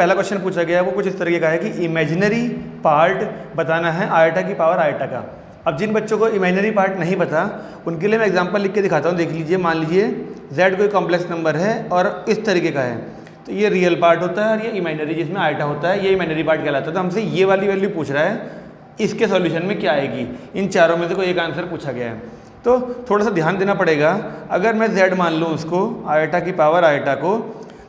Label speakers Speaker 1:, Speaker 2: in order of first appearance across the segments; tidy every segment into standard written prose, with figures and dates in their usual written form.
Speaker 1: पहला क्वेश्चन पूछा गया है वो कुछ इस तरीके का है कि इमेजिनरी पार्ट बताना है आयटा की पावर आयटा का। अब जिन बच्चों को इमेजिनरी पार्ट नहीं पता उनके लिए मैं एग्जांपल लिख के दिखाता हूँ। देख लीजिए, मान लीजिए z कोई कॉम्प्लेक्स नंबर है और इस तरीके का है, तो ये रियल पार्ट होता है और ये इमेजिनरी जिसमें आयटा होता है, ये इमेजिनरी पार्ट कहलाता है। तो हमसे ये वाली वैल्यू पूछ रहा है, इसके सॉल्यूशन में क्या आएगी। इन चारों में से कोई एक आंसर पूछा गया है, तो थोड़ा सा ध्यान देना पड़ेगा। अगर मैं z मान लूँ उसको, आयटा की पावर आयटा को,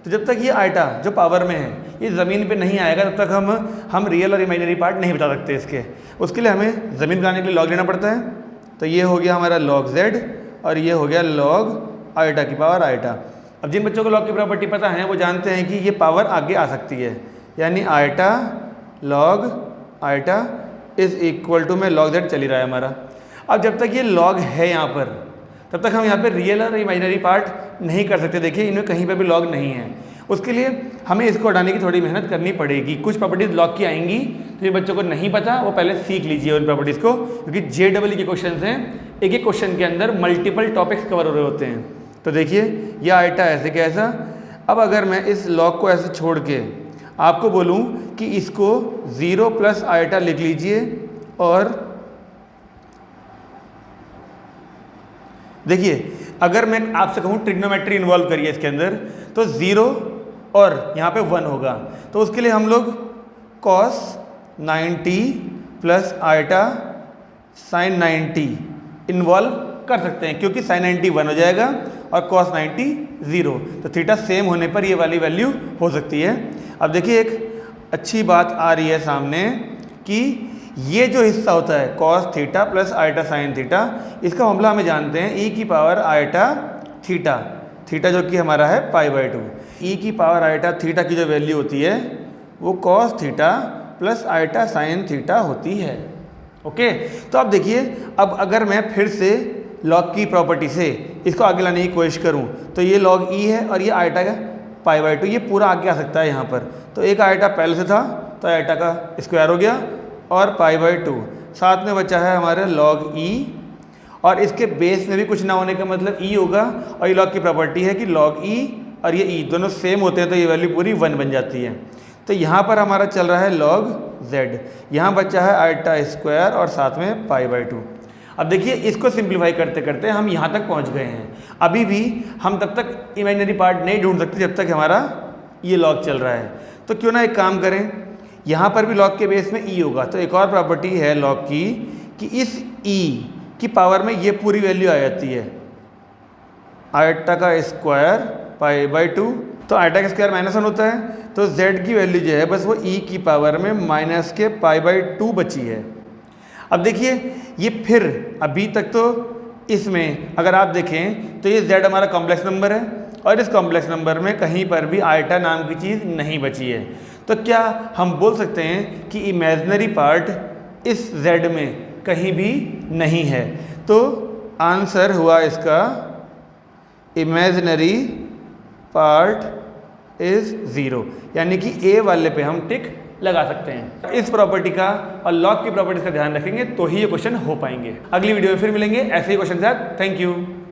Speaker 1: तो जब तक ये आयटा जो पावर में है ये ज़मीन पे नहीं आएगा तब तक हम रियल और इमेजिनरी पार्ट नहीं बता सकते इसके। उसके लिए हमें ज़मीन बनाने के लिए लॉग लेना पड़ता है। तो ये हो गया हमारा लॉग z और ये हो गया लॉग आयटा की पावर आयटा। अब जिन बच्चों को लॉग की प्रॉपर्टी पता है वो जानते हैं कि ये पावर आगे आ सकती है, यानी iota log iota is equal to में लॉग z चल ही रहा है हमारा। अब जब तक ये लॉग है यहाँ पर तब तक हम यहाँ पे रियल और इमेजिनरी पार्ट नहीं कर सकते। देखिए इनमें कहीं पे भी लॉग नहीं है। उसके लिए हमें इसको हटाने की थोड़ी मेहनत करनी पड़ेगी। कुछ प्रॉपर्टीज लॉग की आएंगी तो ये बच्चों को नहीं पता, वो पहले सीख लीजिए उन प्रॉपर्टीज़ को, क्योंकि JEE के क्वेश्चन हैं, एक एक क्वेश्चन के अंदर मल्टीपल टॉपिक्स कवर हो रहे होते हैं। तो देखिए ये आयटा ऐसे कैसा। अब अगर मैं इस लॉग को ऐसे छोड़ के आपको बोलूँ कि इसको 0 प्लस आयटा लिख लीजिए, और देखिए अगर मैं आपसे कहूँ ट्रिग्नोमेट्री इन्वॉल्व करिए इसके अंदर, तो 0 और यहाँ पे 1 होगा। तो उसके लिए हम लोग cos 90 plus eta sin 90 involve कर सकते हैं, क्योंकि sin 90 1 हो जाएगा और cos 90 0। तो थीटा सेम होने पर ये वाली वैल्यू हो सकती है। अब देखिए एक अच्छी बात आ रही है सामने कि ये जो हिस्सा होता है cos theta plus eta sine theta, इसका मामला हमें जानते हैं e की पावर आयटा थीटा, थीटा जो कि हमारा है π/2। e की पावर आयटा थीटा की जो वैल्यू होती है वो cos theta plus eta sine theta होती है। ओके, तो अब देखिए, अब अगर मैं फिर से लॉग की प्रॉपर्टी से इसको आगे लाने की कोशिश करूँ तो ये log e है और ये आयटा का π/2, ये पूरा आगे आ सकता है यहाँ पर। तो एक आयटा पहले से था तो आयटा का स्क्वायर हो गया और π/2, साथ में बचा है हमारे log e, और इसके बेस में भी कुछ ना होने का मतलब e होगा। और ये लॉग की प्रॉपर्टी है कि log e और ये e दोनों सेम होते हैं तो ये वैल्यू पूरी 1 बन जाती है। तो यहाँ पर हमारा चल रहा है log z, यहाँ बचा है आयटा स्क्वायर और साथ में π/2। अब देखिए इसको सिंप्लीफाई करते करते हम यहाँ तक पहुँच गए हैं। अभी भी हम तब तक इमेजिनरी पार्ट नहीं ढूंढ सकते जब तक हमारा ये लॉग चल रहा है। तो क्यों ना एक काम करें, यहाँ पर भी लॉग के बेस में e होगा। तो एक और प्रॉपर्टी है लॉग की कि इस e की पावर में ये पूरी वैल्यू आ जाती है, आयटा का स्क्वायर π/2। तो आयटा का स्क्वायर -1 होता है, तो z की वैल्यू जो है बस वो e की पावर में माइनस के π/2 बची है। अब देखिए ये फिर अभी तक तो इसमें अगर आप देखें तो ये z हमारा कॉम्प्लेक्स नंबर है और इस कॉम्प्लेक्स नंबर में कहीं पर भी आयटा नाम की चीज़ नहीं बची है। तो क्या हम बोल सकते हैं कि इमेजिनरी पार्ट इस z में कहीं भी नहीं है? तो आंसर हुआ इसका इमेजिनरी पार्ट इज़ 0, यानी कि ए वाले पे हम टिक लगा सकते हैं। इस प्रॉपर्टी का और लॉग की प्रॉपर्टीज का ध्यान रखेंगे तो ही ये क्वेश्चन हो पाएंगे। अगली वीडियो में फिर मिलेंगे ऐसे ही क्वेश्चन के साथ। Thank you.